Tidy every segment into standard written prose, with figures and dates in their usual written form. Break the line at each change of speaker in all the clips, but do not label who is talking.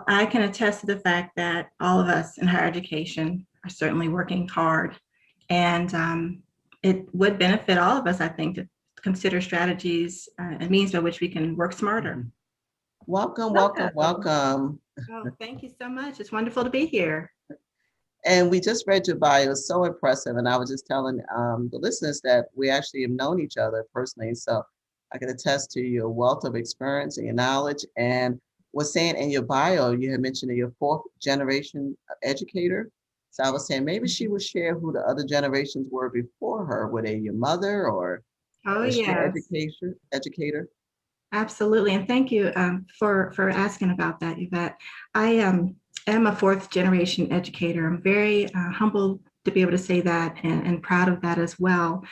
I can attest to the fact that all of us in higher education are certainly working hard, and it would benefit all of us, I think, to consider strategies and means by which we can work smarter.
Welcome, welcome, welcome.
Oh, thank you so much. It's wonderful to be here.
And we just read your bio. It's so impressive. And I was just telling the listeners that we actually have known each other personally. So I can attest to your wealth of experience and your knowledge. And was saying in your bio, you had mentioned that you're fourth generation educator. So I was saying maybe she would share who the other generations were before her. Were they your mother or
Oh,
was she an
yes,
educator?
absolutely. And thank you for asking about that, Yvette. I am a fourth generation educator. I'm very humbled to be able to say that and proud of that as well.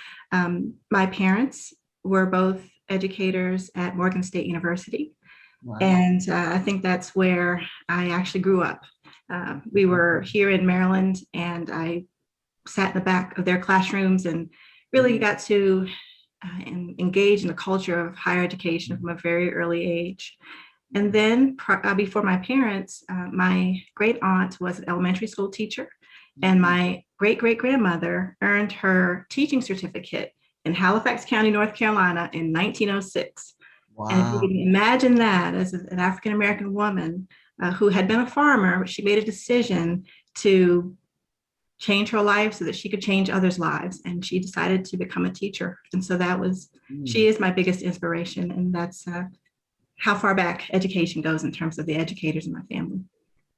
My parents were both educators at Morgan State University.
Wow.
And I think that's where I actually grew up. We were here in Maryland, and I sat in the back of their classrooms and really got to engage in the culture of higher education from a very early age. And then before my parents, my great aunt was an elementary school teacher, and my great great grandmother earned her teaching certificate in Halifax County, North Carolina in 1906. And if you
Wow.
can imagine that as an African American woman who had been a farmer, she made a decision to change her life so that she could change others' lives. And she decided to become a teacher. And so she is my biggest inspiration. And that's how far back education goes in terms of the educators in my family.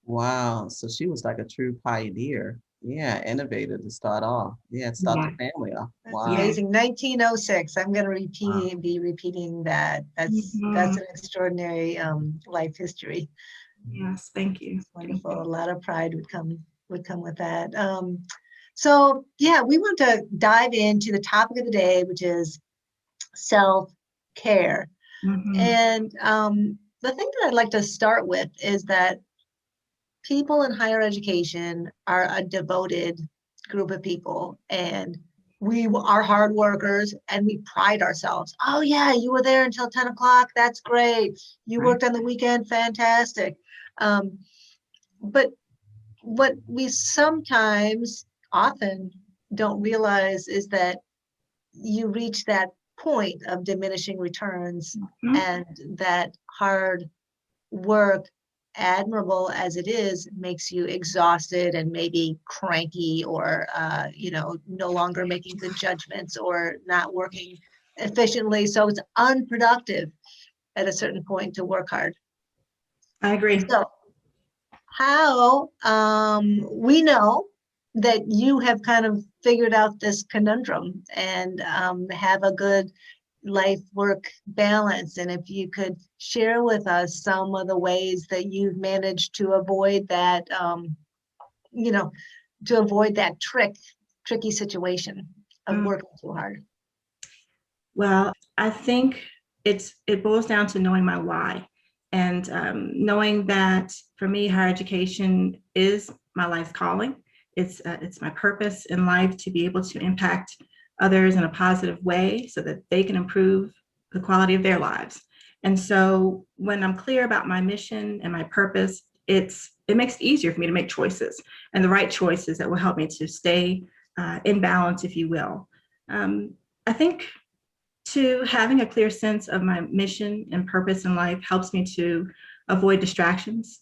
Wow. So she was like a true pioneer. Yeah, innovator to start off. Yeah, to start the
Yeah.
family off.
That's
Wow.
amazing. 1906. I'm going to
Wow.
be repeating that. That's
Mhm.
an extraordinary life history.
Yes, thank you.
It's
Thank
wonderful.
you.
A lot of pride would come with that. So yeah, we want to dive into the topic of the day, which is self-care.
Mhm.
And the thing that I'd like to start with is that people in higher education are a devoted group of people, and we are hard workers and we pride ourselves. Oh yeah, you were there until 10 o'clock. That's great. You
Right.
worked on the weekend. Fantastic. Um, but what we sometimes often don't realize is that you reach that point of diminishing returns,
Mhm.
and that hard work, admirable as it is, makes you exhausted and maybe cranky, or no longer making good judgments or not working efficiently. So it's unproductive at a certain point to work hard.
I agree.
So how we know that you have kind of figured out this conundrum and have a good life work balance, and if you could share with us some of the ways that you've managed to avoid that you know to avoid that tricky situation of
Mm.
working too hard.
Well, I think it boils down to knowing my why, and knowing that for me, higher education is my life calling. It's my purpose in life to be able to impact others in a positive way so that they can improve the quality of their lives. And so when I'm clear about my mission and my purpose, it makes it easier for me to make choices, and the right choices that will help me to stay in balance, if you will. I think to having a clear sense of my mission and purpose in life helps me to avoid distractions.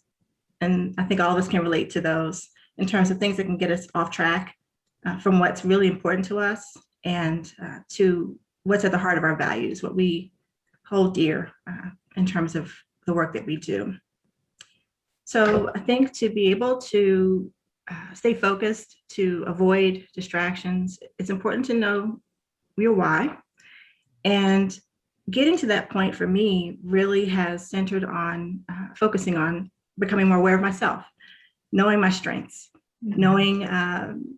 And I think all of us can relate to those in terms of things that can get us off track from what's really important to us, and to what's at the heart of our values, what we hold dear in terms of the work that we do. So I think to be able to stay focused, to avoid distractions, it's important to know your why. And getting to that point for me really has centered on focusing on becoming more aware of myself, knowing my strengths, knowing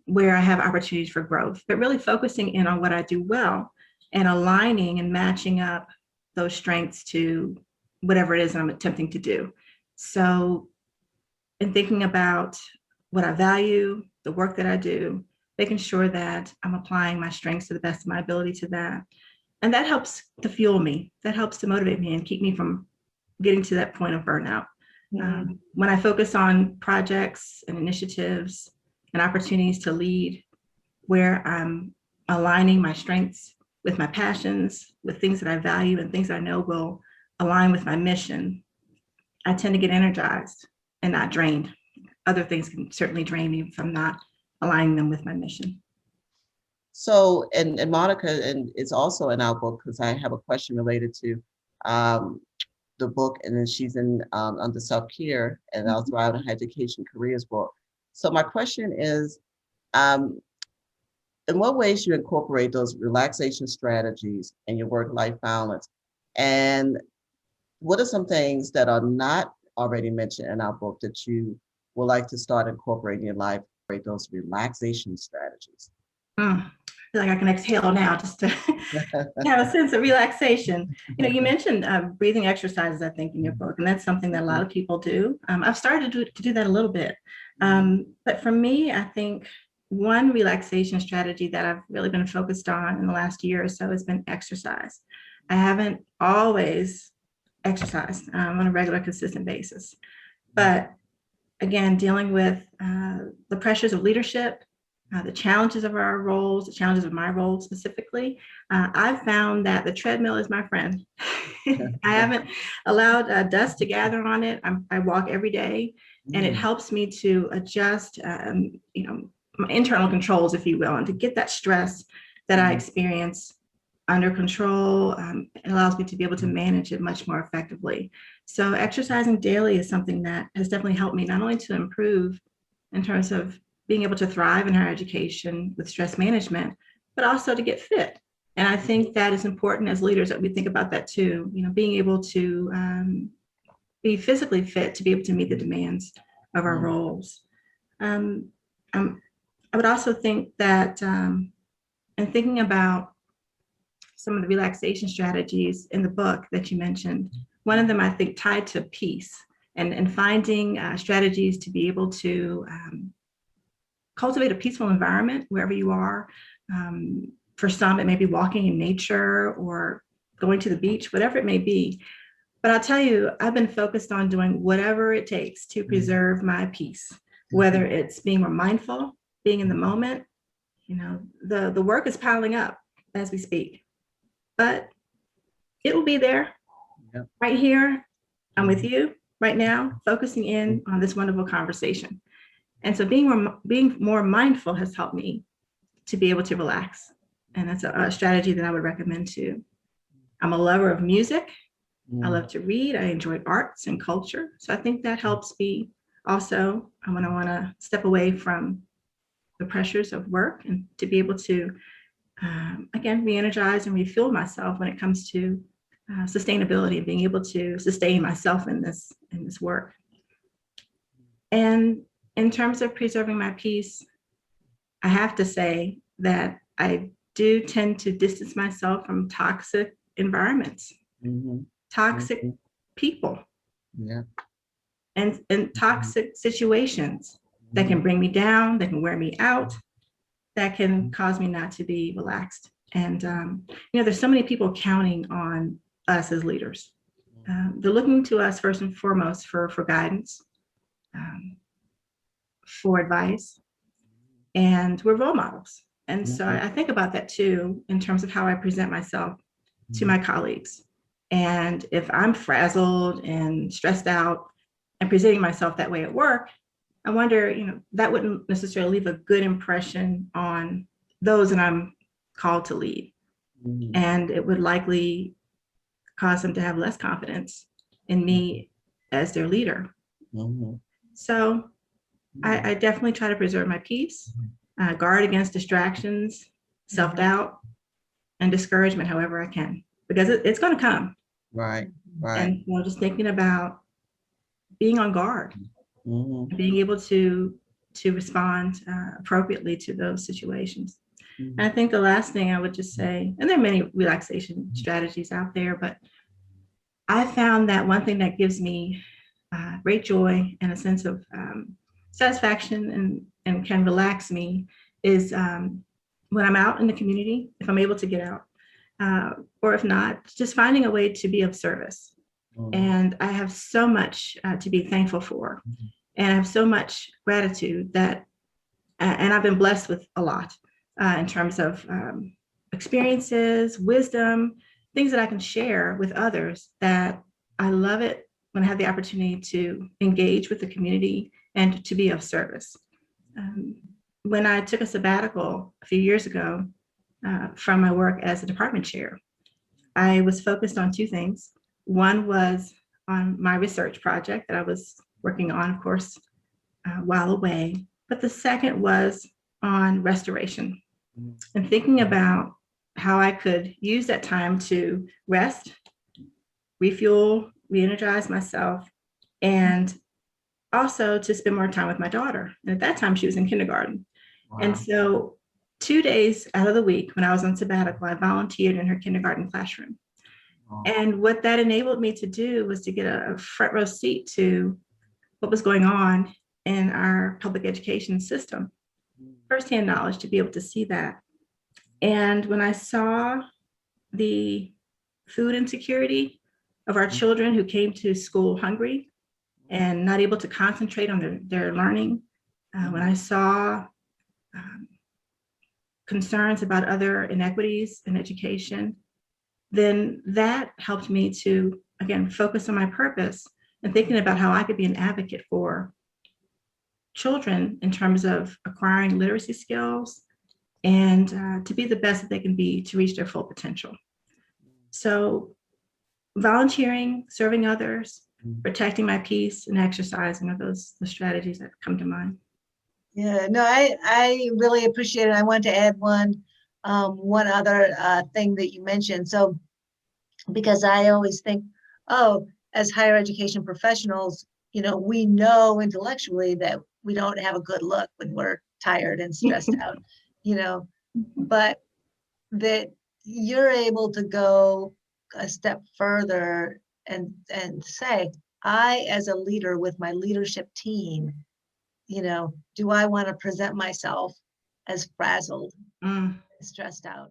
where I have opportunities for growth, but really focusing in on what I do well and aligning and matching up those strengths to whatever it is I'm attempting to do. So, in thinking about what I value, the work that I do, making sure that I'm applying my strengths to the best of my ability to that. And that helps to fuel me. That helps to motivate me and keep me from getting to that point of burnout. When I focus on projects and initiatives and opportunities to lead, where I'm aligning my strengths with my passions, with things that I value and things I know will align with my mission, I tend to get energized and not drained. Other things can certainly drain me if I'm not aligning them with my mission.
So, and Monica, and it's also in our book because I have a question related to um, the book, and then she's in under self-care and also out in education careers book. So my question is, um, in what ways you incorporate those relaxation strategies in your work-life balance? And what are some things that are not already mentioned in our book that you would like to start incorporating in your life, those relaxation strategies?
I feel like I can exhale now just to have a sense of relaxation. You mentioned breathing exercises, I think, in your book, and that's something that a lot of people do. I've started to do that a little bit. But for me, I think one relaxation strategy that I've really been focused on in the last year or so has been exercise. I haven't always exercised on a regular, consistent basis. But again, dealing with the pressures of leadership, the challenges of our roles, the challenges of my role specifically, I've found that the treadmill is my friend. I haven't allowed dust to gather on it. I walk every day, and it helps me to adjust, my internal controls, if you will, and to get that stress that I experience under control. It allows me to be able to manage it much more effectively. So exercising daily is something that has definitely helped me not only to improve in terms of being able to thrive in higher education with stress management, but also to get fit. And I think that is important as leaders that we think about that too, being able to be physically fit to be able to meet the demands of our roles. I would also think that in thinking about some of the relaxation strategies in the book that you mentioned, one of them I think tied to peace and finding strategies to be able to cultivate a peaceful environment wherever you are. For some, it may be walking in nature or going to the beach, whatever it may be. But I'll tell you, I've been focused on doing whatever it takes to preserve my peace, whether it's being more mindful, being in the moment. The work is piling up as we speak, but it will be there right here. I'm with you right now, focusing in on this wonderful conversation. And so being more mindful has helped me to be able to relax. And that's a strategy that I would recommend too. I'm a lover of music. I love to read. I enjoy arts and culture. So I think that helps me also when I want to step away from the pressures of work and to be able to, again, re-energize and refuel myself when it comes to sustainability and being able to sustain myself in this work. And in terms of preserving my peace, I have to say that I do tend to distance myself from toxic environments, toxic people, and toxic situations that can bring me down, that can wear me out, that can cause me not to be relaxed. And there's so many people counting on us as leaders. They're looking to us first and foremost for guidance, for advice, and we're role models. And so I think about that too, in terms of how I present myself to my colleagues. And if I'm frazzled and stressed out and presenting myself that way at work, I wonder, that wouldn't necessarily leave a good impression on those that I'm called to lead. And it would likely cause them to have less confidence in me as their leader. So I definitely try to preserve my peace, guard against distractions, self-doubt, and discouragement however I can, because it's going to come.
Right.
And just thinking about being on guard, being able to respond appropriately to those situations. And I think the last thing I would just say, and there are many relaxation strategies out there, but I found that one thing that gives me great joy and a sense of satisfaction and can relax me is when I'm out in the community, if I'm able to get out, or if not, just finding a way to be of service. And I have so much to be thankful for. And I have so much gratitude that, and I've been blessed with a lot in terms of experiences, wisdom, things that I can share with others, that I love it when I have the opportunity to engage with the community and to be of service. Um, when I took a sabbatical a few years ago from my work as a department chair, I was focused on two things. One was on my research project that I was working on, of course, while away. But the second was on restoration and thinking about how I could use that time to rest, refuel, re-energize myself, and also to spend more time with my daughter. And at that time, she was in kindergarten. Wow. And so 2 days out of the week when I was on sabbatical, I volunteered in her kindergarten classroom. Wow. And what that enabled me to do was to get a front row seat to what was going on in our public education system, firsthand knowledge to be able to see that. And when I saw the food insecurity of our children who came to school hungry and not able to concentrate on their learning, when I saw concerns about other inequities in education, then that helped me to, again, focus on my purpose and thinking about how I could be an advocate for children in terms of acquiring literacy skills and to be the best that they can be to reach their full potential. So volunteering, serving others, protecting my peace, and exercising are the strategies that come to mind.
Yeah, no, I really appreciate it. I want to add one other thing that you mentioned. So, because I always think, oh, as higher education professionals, we know intellectually that we don't have a good look when we're tired and stressed out, but that you're able to go a step further and say, I, as a leader with my leadership team, do I want to present myself as frazzled, stressed out?